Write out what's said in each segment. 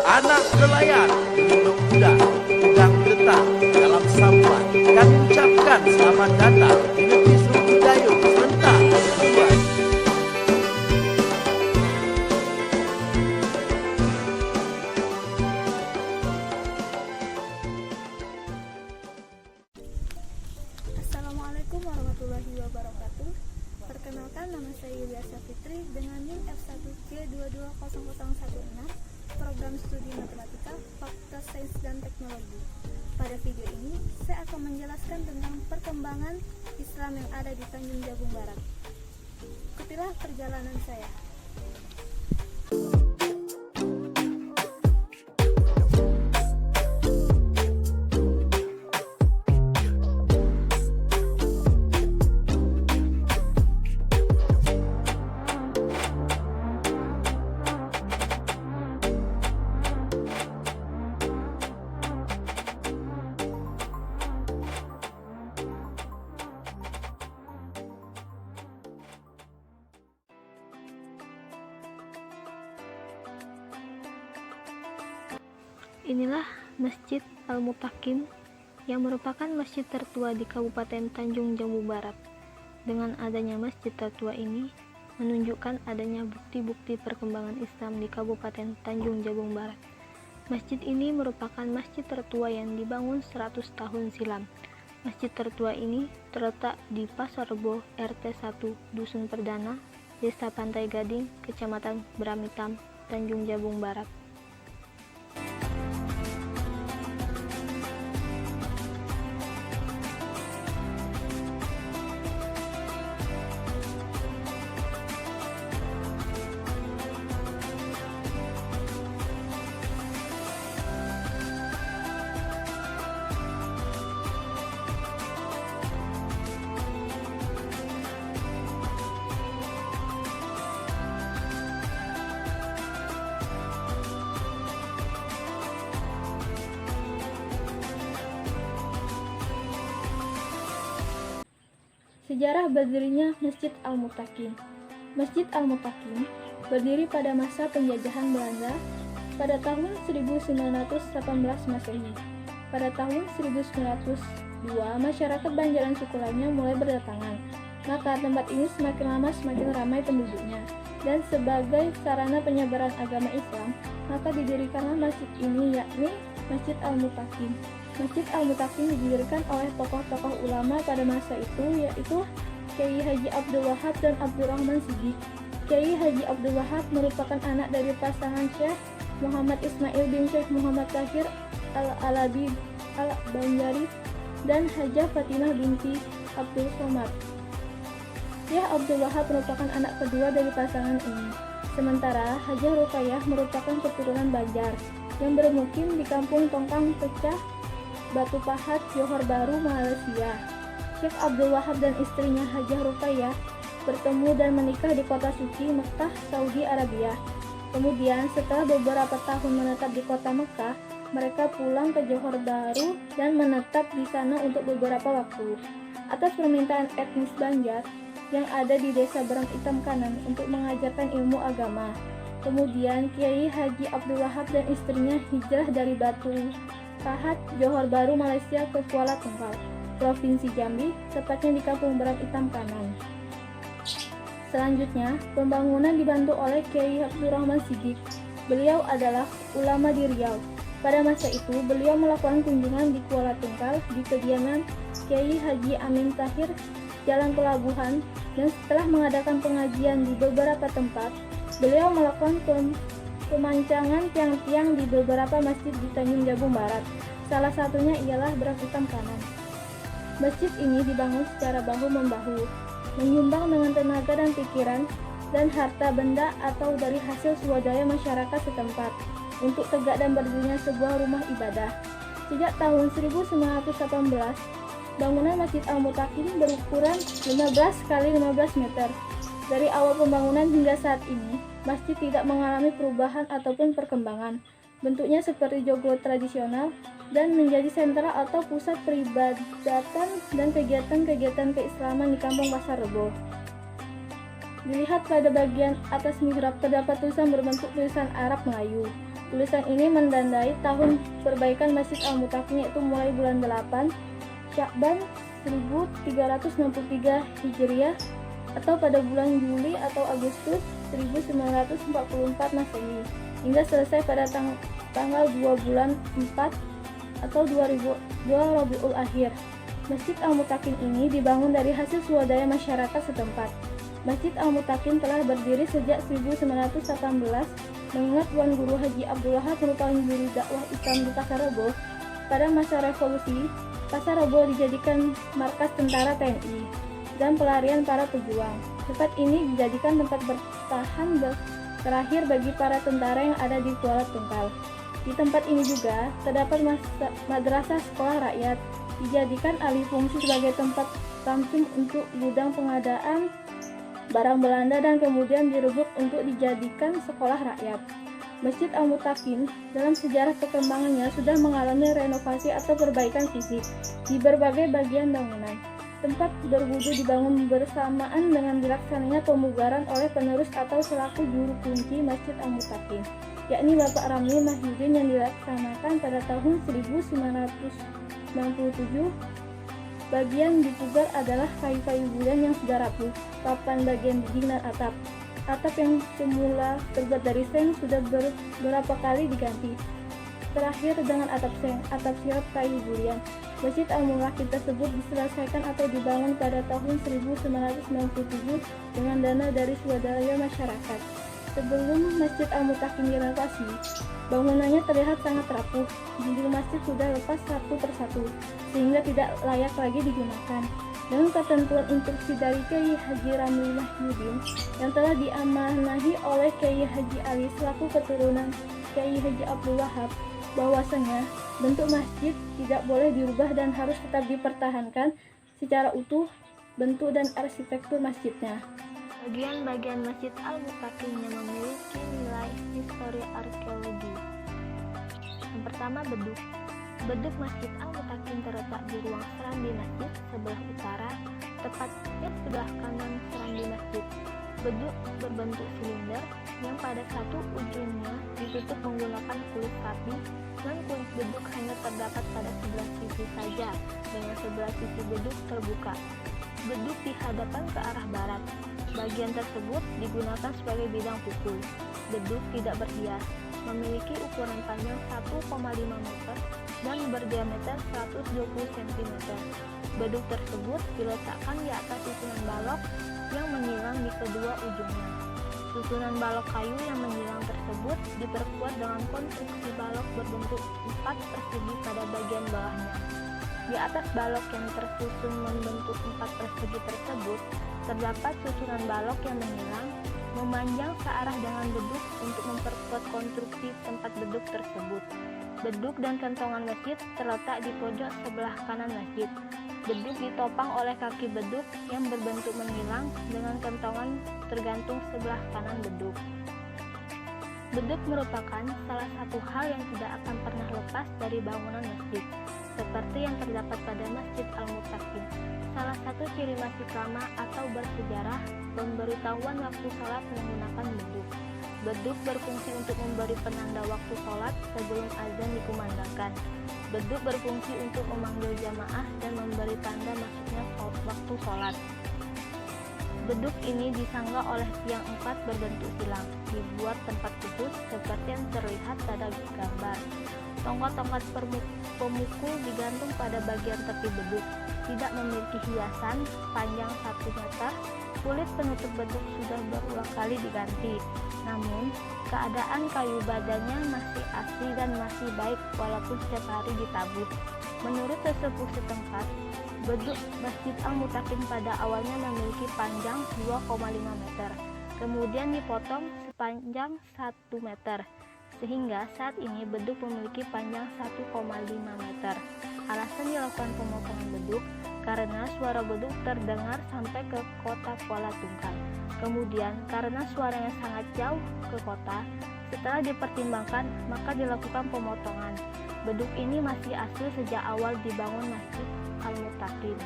anak nelayan, gunung kuda, udang getah dalam sampan, kami ucapkan selamat datang di negeri Suku Dayung serentak kedua. Assalamualaikum warahmatullahi wabarakatuh. Perkenalkan, nama saya Yulia Fitri dengan NIM F1G220016, program studi matematika Fakultas Sains dan Teknologi. Pada video ini, saya akan menjelaskan tentang perkembangan Islam yang ada di Tanjung Jabung Barat. Ikutilah perjalanan saya. Inilah Masjid Al-Mutakin yang merupakan masjid tertua di Kabupaten Tanjung Jabung Barat. Dengan adanya masjid tertua ini menunjukkan adanya bukti-bukti perkembangan Islam di Kabupaten Tanjung Jabung Barat. Masjid ini merupakan masjid tertua yang dibangun 100 tahun silam. Masjid tertua ini terletak di Pasar Rebo, RT 1, Dusun Perdana, Desa Pantai Gading, Kecamatan Beramitam, Tanjung Jabung Barat. Sejarah berdirinya Masjid Al-Mutakin. Masjid Al-Mutakin berdiri pada masa penjajahan Belanda pada tahun 1918 Masehi. Pada tahun 1902, masyarakat Banjaran suku lainnya mulai berdatangan. Maka tempat ini semakin lama semakin ramai penduduknya. Dan sebagai sarana penyebaran agama Islam, maka didirikanlah masjid ini, yakni Masjid Al-Mutakin. Masjid Al-Mutakin didirikan oleh tokoh-tokoh ulama pada masa itu, yaitu Kiai Haji Abdul Wahab dan Abdurrahman Siddiq. Kiai Haji Abdul Wahab merupakan anak dari pasangan Syekh Muhammad Ismail bin Syekh Muhammad Tahir Al-Alabi Al-Banjari dan Hajah Fatimah binti Abdul Somad. Syekh Abdul Wahab merupakan anak kedua dari pasangan ini. Sementara Hajah Ruqayyah merupakan keturunan Banjar yang bermukim di kampung Tongkang Pecah, Batu Pahat, Johor Baru, Malaysia. Syekh Abdul Wahab dan istrinya Hajah Ruqayyah bertemu dan menikah di kota suci Mekkah, Saudi Arabia. Kemudian setelah beberapa tahun menetap di kota Mekkah, mereka pulang ke Johor Baru dan menetap di sana untuk beberapa waktu. Atas permintaan etnis Banjar yang ada di desa Berang Hitam Kanan untuk mengajarkan ilmu agama. Kemudian Kiai Haji Abdul Wahab dan istrinya hijrah dari Batu Pahat, Johor Baru, Malaysia ke Kuala Tunggal, Provinsi Jambi, tepatnya di Kampung Berang Hitam Kanan. Selanjutnya, pembangunan dibantu oleh Kiai Abdurrahman Siddiq. Beliau adalah ulama di Riau. Pada masa itu, beliau melakukan kunjungan di Kuala Tunggal di kediaman Kiai Haji Amin Tahir, Jalan Pelabuhan, dan setelah mengadakan pengajian di beberapa tempat, beliau melakukan pemancangan tiang-tiang di beberapa masjid di Tanjung Jabung Barat. Salah satunya ialah Berang Hitam Kanan. Masjid ini dibangun secara bahu-membahu, menyumbang dengan tenaga dan pikiran dan harta benda atau dari hasil swadaya masyarakat setempat untuk tegak dan berdirinya sebuah rumah ibadah. Sejak tahun 1918, bangunan Masjid Al-Mutakin berukuran 15 x 15 meter. Dari awal pembangunan hingga saat ini, masjid tidak mengalami perubahan ataupun perkembangan. Bentuknya seperti joglo tradisional dan menjadi sentral atau pusat peribadatan dan kegiatan-kegiatan keislaman di Kampung Pasar Rebo. Dilihat pada bagian atas mihrab terdapat tulisan berbentuk tulisan Arab Melayu. Tulisan ini mendandai tahun perbaikan Masjid Al-Muttaqin, yaitu mulai bulan 8 Sya'ban 1363 Hijriah atau pada bulan Juli atau Agustus 1944 Masehi hingga selesai pada tanggal 2 bulan 4 atau 2 Rabiul Akhir. Masjid Al-Muttaqin ini dibangun dari hasil swadaya masyarakat setempat. Masjid Al-Muttaqin telah berdiri sejak 1918 mengingat Tuan Guru Haji Abdul Wahab merupakan juru dakwah Islam di Pasar Rebo. Pada masa revolusi, Pasar Rebo dijadikan markas tentara TNI dan pelarian para pejuang. Tempat ini dijadikan tempat bertahan terakhir bagi para tentara yang ada di Kuala Tungkal. Di tempat ini juga terdapat madrasah sekolah rakyat, dijadikan alih fungsi sebagai tempat kampung untuk gudang pengadaan barang Belanda dan kemudian direbut untuk dijadikan sekolah rakyat. Masjid Al-Muttaqin dalam sejarah perkembangannya sudah mengalami renovasi atau perbaikan fisik di berbagai bagian bangunan. Tempat berwudu dibangun bersamaan dengan dilaksananya pemugaran oleh penerus atau selaku juru kunci Masjid Al-Muttaqin, yakni Bapak Ramli Mahyudin, yang dilaksanakan pada tahun 1997. Bagian dipugar adalah kayu-kayu bulan yang sudah rapuh, papan bagian dinding dan atap. Atap yang semula terbuat dari seng sudah beberapa kali diganti. Terakhir dengan atap seng, atap sirap kayu bulian. Masjid Al-Muttaqin tersebut diselesaikan atau dibangun pada tahun 1997 dengan dana dari swadaya masyarakat. Sebelum Masjid Al-Muttaqin direnovasi, bangunannya terlihat sangat rapuh. Dinding masjid sudah lepas satu persatu, sehingga tidak layak lagi digunakan. Dengan ketentuan instruksi dari Kiai Haji Ramli Mahyudin yang telah diamanahi oleh Kiai Haji Ali selaku keturunan Kiai Haji Abdul Wahab, bahwasanya bentuk masjid tidak boleh dirubah dan harus tetap dipertahankan secara utuh bentuk dan arsitektur masjidnya. Bagian-bagian Masjid Al-Muttaqin yang memiliki nilai histori arkeologi. Yang pertama, beduk. Beduk Masjid Al-Muttaqin terletak di ruang serambi masjid sebelah utara, tepatnya sebelah kanan serambi masjid. Beduk berbentuk silinder yang pada satu ujungnya ditutup menggunakan kulit sapi, dan kulit beduk hanya terdapat pada sebelah sisi saja, dengan sebelah sisi beduk terbuka. Beduk dihadapkan ke arah barat. Bagian tersebut digunakan sebagai bidang pukul. Beduk tidak berhias, memiliki ukuran panjang 1,5 meter dan berdiameter 120 cm. Beduk tersebut diletakkan di atas susunan balok yang menyilang di kedua ujungnya. Susunan balok kayu yang menyilang tersebut diperkuat dengan konstruksi balok berbentuk 4 persegi pada bagian bawahnya. Di atas balok yang tersusun membentuk 4 persegi tersebut, terdapat susunan balok yang menyilang, memanjang searah dengan beduk untuk memperkuat konstruksi tempat beduk tersebut. Beduk dan kentongan masjid terletak di pojok sebelah kanan masjid. Beduk ditopang oleh kaki beduk yang berbentuk menyilang dengan kentongan tergantung sebelah kanan beduk. Beduk merupakan salah satu hal yang tidak akan pernah lepas dari bangunan masjid, seperti yang terdapat pada Masjid Al-Muttaqin. Salah satu ciri masjid lama atau bersejarah, pemberitahuan waktu sholat menggunakan beduk. Beduk berfungsi untuk memberi penanda waktu sholat sebelum azan dikumandangkan. Beduk berfungsi untuk memanggil jamaah dan memberi tanda masuknya waktu sholat. Beduk ini disanggah oleh tiang 4 berbentuk silang, dibuat tempat khusus seperti yang terlihat pada gambar. Tongkat-tongkat pemukul digantung pada bagian tepi beduk, tidak memiliki hiasan, panjang 1 meter. Kulit penutup beduk sudah berulang kali diganti, namun keadaan kayu badannya masih asli dan masih baik walaupun setiap hari ditabur. Menurut sesepuh setempat, beduk Masjid Al-Muttaqin pada awalnya memiliki panjang 2,5 meter, kemudian dipotong sepanjang 1 meter, sehingga saat ini beduk memiliki panjang 1,5 meter. Alasan dilakukan pemotongan beduk karena suara beduk terdengar sampai ke kota Kuala Tungkal. Kemudian karena suaranya sangat jauh ke kota, setelah dipertimbangkan maka dilakukan pemotongan. Beduk ini masih asli sejak awal dibangun Masjid Al-Muttaqin.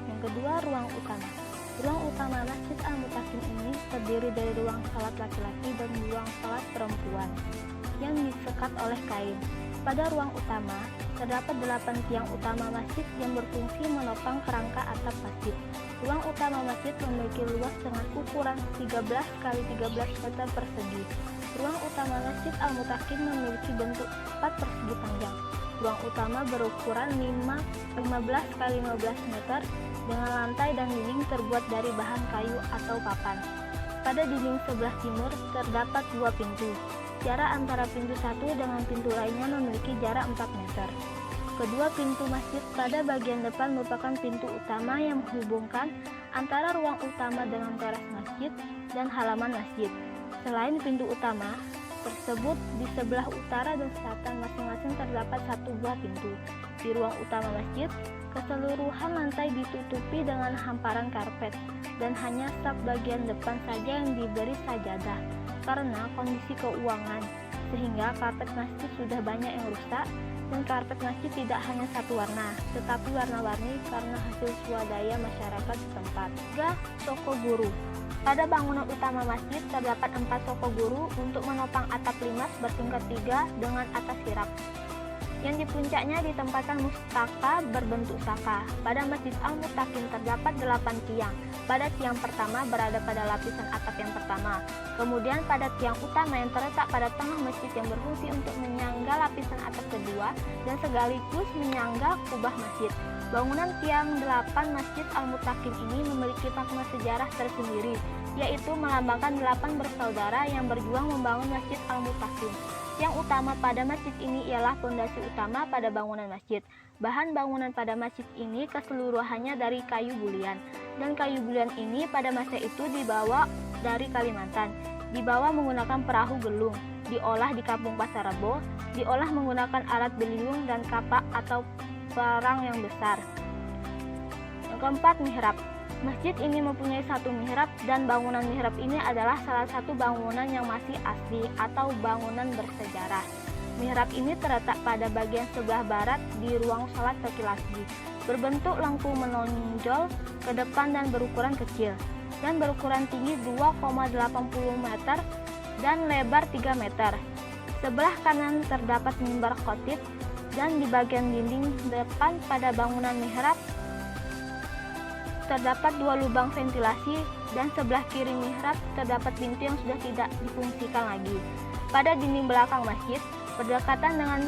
Yang kedua, ruang utama. Ruang utama Masjid Al-Mutakin ini terdiri dari ruang salat laki-laki dan ruang salat perempuan yang disekat oleh kain. Pada ruang utama, terdapat 8 tiang utama masjid yang berfungsi menopang kerangka atap masjid. Ruang utama masjid memiliki luas dengan ukuran 13 x 13 meter persegi. Ruang utama Masjid Al-Mutakin memiliki bentuk 4 persegi panjang. Ruang utama berukuran 15 x 15 meter dengan lantai dan dinding terbuat dari bahan kayu atau papan. Pada dinding sebelah timur terdapat 2 pintu. Jarak antara pintu satu dengan pintu lainnya memiliki jarak 4 meter. Kedua pintu masjid pada bagian depan merupakan pintu utama yang menghubungkan antara ruang utama dengan teras masjid dan halaman masjid. Selain pintu utama tersebut, di sebelah utara dan selatan masing-masing terdapat 1 buah pintu. Di ruang utama masjid, keseluruhan lantai ditutupi dengan hamparan karpet dan hanya saf bagian depan saja yang diberi sajadah karena kondisi keuangan, sehingga karpet masjid sudah banyak yang rusak dan karpet masjid tidak hanya satu warna, tetapi warna-warni karena hasil swadaya masyarakat setempat. 3. Toko guru. Pada bangunan utama masjid terdapat 4 toko guru untuk menopang atap limas bertingkat 3 dengan atas kirap. Yang di puncaknya ditempatkan mustaka berbentuk saka. Pada Masjid Al-Mutakin terdapat 8 tiang. Pada tiang pertama berada pada lapisan atap yang pertama. Kemudian pada tiang utama yang terletak pada tengah masjid yang berfungsi untuk menyangga lapisan atap kedua dan sekaligus menyangga kubah masjid. Bangunan tiang 8 Masjid Al-Mutakin ini memiliki makna sejarah tersendiri, yaitu melambangkan 8 bersaudara yang berjuang membangun Masjid Al-Mutakin. Yang utama pada masjid ini ialah pondasi utama pada bangunan masjid. Bahan bangunan pada masjid ini keseluruhannya dari kayu bulian, dan kayu bulian ini pada masa itu dibawa dari Kalimantan. Dibawa menggunakan perahu gelung, diolah di Kampung Pasar Rebo, diolah menggunakan alat beliung dan kapak atau perang yang besar. Yang keempat, mihrab. Masjid ini mempunyai 1 mihrab dan bangunan mihrab ini adalah salah satu bangunan yang masih asli atau bangunan bersejarah. Mihrab ini terletak pada bagian sebelah barat di ruang salat laki-laki, berbentuk lengkung menonjol ke depan dan berukuran kecil, dan berukuran tinggi 2,80 meter dan lebar 3 meter. Sebelah kanan terdapat mimbar khotib, dan di bagian dinding depan pada bangunan mihrab terdapat 2 lubang ventilasi, dan sebelah kiri mihrab terdapat pintu yang sudah tidak difungsikan lagi. Pada dinding belakang masjid, berdekatan dengan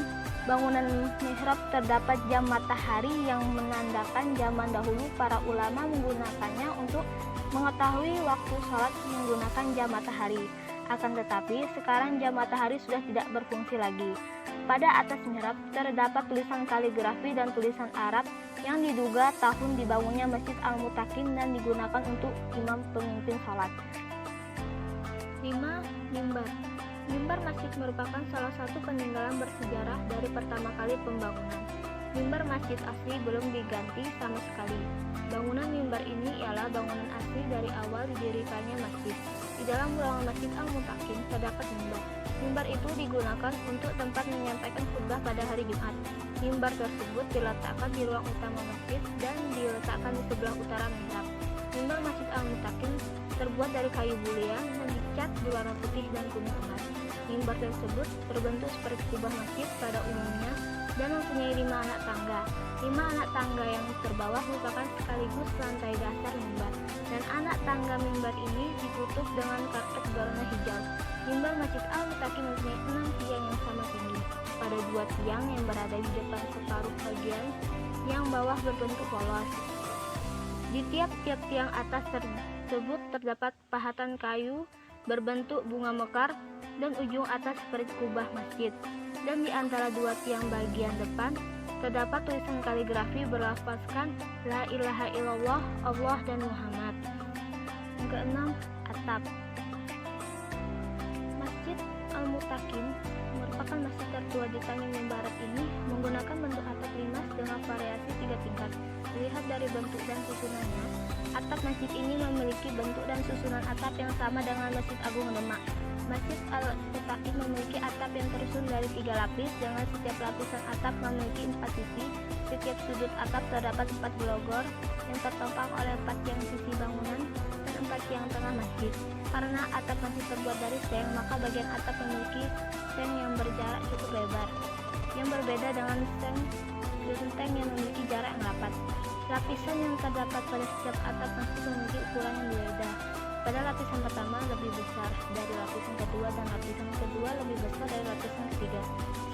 bangunan mihrab terdapat jam matahari yang menandakan zaman dahulu para ulama menggunakannya untuk mengetahui waktu sholat menggunakan jam matahari. Akan tetapi, sekarang jam matahari sudah tidak berfungsi lagi. Pada atas mihrab terdapat tulisan kaligrafi dan tulisan Arab yang diduga tahun dibangunnya Masjid Al-Mutakin dan digunakan untuk imam pemimpin salat. 5. Mimbar. Mimbar masjid merupakan salah satu peninggalan bersejarah dari pertama kali pembangunan. Mimbar masjid asli belum diganti sama sekali. Bangunan mimbar ini ialah bangunan asli dari awal didirikannya masjid. Di dalam ruangan Masjid Al-Mutakin terdapat mimbar. Mimbar itu digunakan untuk tempat menyampaikan khutbah pada hari Jumat. Mimbar tersebut diletakkan di ruang utama masjid dan diletakkan di sebelah utara mihrab. Mimbar Masjid Al-Mutakin terbuat dari kayu bulian dan dicat berwarna putih dan kuning emas. Mimbar tersebut berbentuk seperti kubah masjid pada umumnya dan mempunyai 5 anak tangga. 5 anak tangga yang terbawah merupakan sekaligus lantai dasar mimbar, dan anak tangga mimbar ini ditutup dengan karpet berwarna hijau. Mimbar Masjid Al-Mutakin mempunyai 6 tiang yang sama tinggi. Pada 2 tiang yang berada di depan separuh bagian yang bawah berbentuk polos. Di tiap-tiap tiang atas tersebut terdapat pahatan kayu berbentuk bunga mekar dan ujung atas seperti kubah masjid. Dan di antara 2 tiang bagian depan terdapat tulisan kaligrafi berlafazkan La ilaha illallah, Allah dan Muhammad. Yang keenam, atap. Masjid Al-Mutakin merupakan masjid tertua di Tanjung Barat ini menggunakan bentuk atap limas dengan variasi 3 tingkat. Dilihat dari bentuk dan susunannya, atap masjid ini memiliki bentuk dan susunan atap yang sama dengan Masjid Agung Demak. Masjid Al-Mutakin memiliki atap yang tersusun dari 3 lapis dengan setiap lapisan atap memiliki 4 sisi Setiap sudut atap terdapat 4 gelogor yang tertopang oleh 4 tiang sisi bangunan dan 4 tiang tengah masjid. Karena atap masjid terbuat dari seng, maka bagian atap memiliki seng yang berjarak cukup lebar, yang berbeda dengan seng genteng yang memiliki jarak yang rapat. Lapisan yang terdapat pada setiap atap masjid memiliki ukuran yang berbeda. Pada lapisan pertama lebih besar dari lapisan kedua dan lapisan kedua lebih besar dari lapisan ketiga.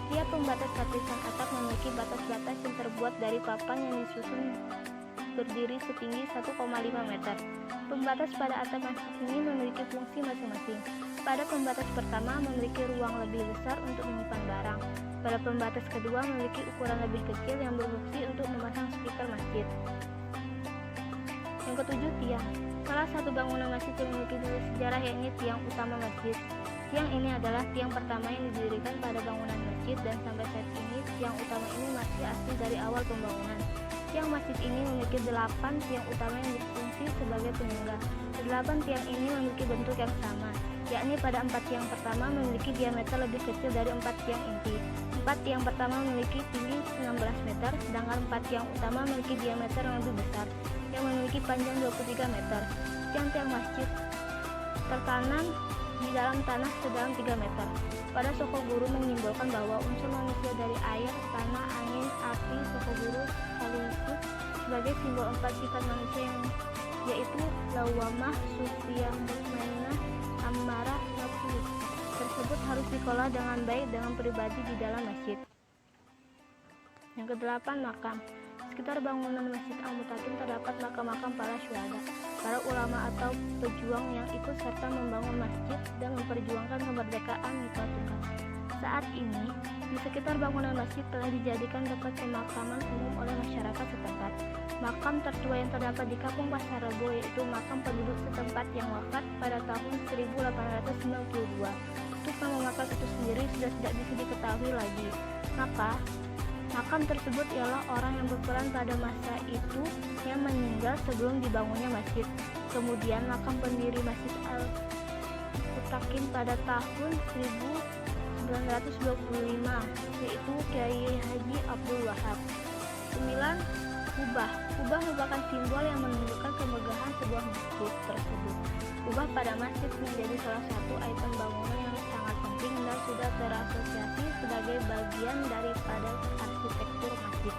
Setiap pembatas lapisan atap memiliki batas-batas yang terbuat dari papan yang disusun berdiri setinggi 1,5 meter. Pembatas pada atap masjid ini memiliki fungsi masing-masing. Pada pembatas pertama memiliki ruang lebih besar untuk menyimpan barang. Pada pembatas kedua memiliki ukuran lebih kecil yang berfungsi untuk memasang speaker masjid. Yang ketujuh, tiang. Salah satu bangunan masjid yang memiliki nilai sejarah yakni tiang utama masjid. Tiang ini adalah tiang pertama yang didirikan pada bangunan masjid dan sampai saat ini tiang utama ini masih asli dari awal pembangunan. Tiang masjid ini memiliki 8 tiang utama yang berfungsi sebagai penyangga. 8 tiang ini memiliki bentuk yang sama, yakni pada 4 tiang pertama memiliki diameter lebih kecil dari 4 tiang inti. 4 tiang pertama memiliki tinggi 16 meter, sedangkan 4 tiang utama memiliki diameter yang lebih besar, yang memiliki panjang 23 meter. Tiang-tiang masjid tertanam di dalam tanah sedalam 3 meter. Pada soko guru menyimbolkan bahwa unsur manusia dari air, tanah, angin, api, soko guru sekaligus sebagai simbol 4 sifat manusia yang yaitu lawamah, sufiyah, mutmainah, ammarah, nafsu tersebut harus dikelola dengan baik dengan pribadi di dalam masjid. Yang kedelapan, makam. Sekitar bangunan Masjid Al-Mutakin terdapat makam-makam para syuhada, para ulama atau pejuang yang ikut serta membangun masjid dan memperjuangkan kemerdekaan Nipah Tunggal. Saat ini, di sekitar bangunan masjid telah dijadikan tempat pemakaman umum oleh masyarakat setempat. Makam tertua yang terdapat di Kampung Pasar Rebo yaitu makam penduduk setempat yang wafat pada tahun 1892. Untuk nama makam itu sendiri sudah tidak bisa diketahui lagi. Maka makam tersebut ialah orang yang berperan pada masa itu yang meninggal sebelum dibangunnya masjid. Kemudian makam pendiri Masjid Al-Mutakin pada tahun 1925 yaitu Kiai Haji Abdul Wahab. 9. Kubah. Kubah merupakan simbol yang menunjukkan kemegahan sebuah masjid tersebut. Kubah pada masjid menjadi salah satu item bangunan yang sangat penting dan sudah terasosiasi sebagai bagian daripada arsitektur masjid.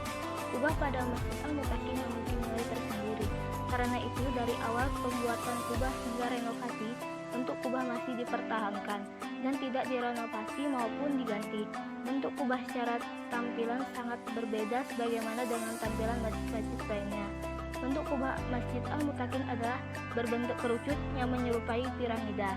Kubah pada Masjid Al-Mutakin memiliki nilai tersendiri. Karena itu dari awal pembuatan kubah hingga renovasi, bentuk kubah masih dipertahankan dan tidak direnovasi maupun diganti. Bentuk kubah secara tampilan sangat berbeda sebagaimana dengan tampilan masjid-masjid lainnya. Bentuk kubah Masjid Al-Mutakin adalah berbentuk kerucut yang menyerupai piramida.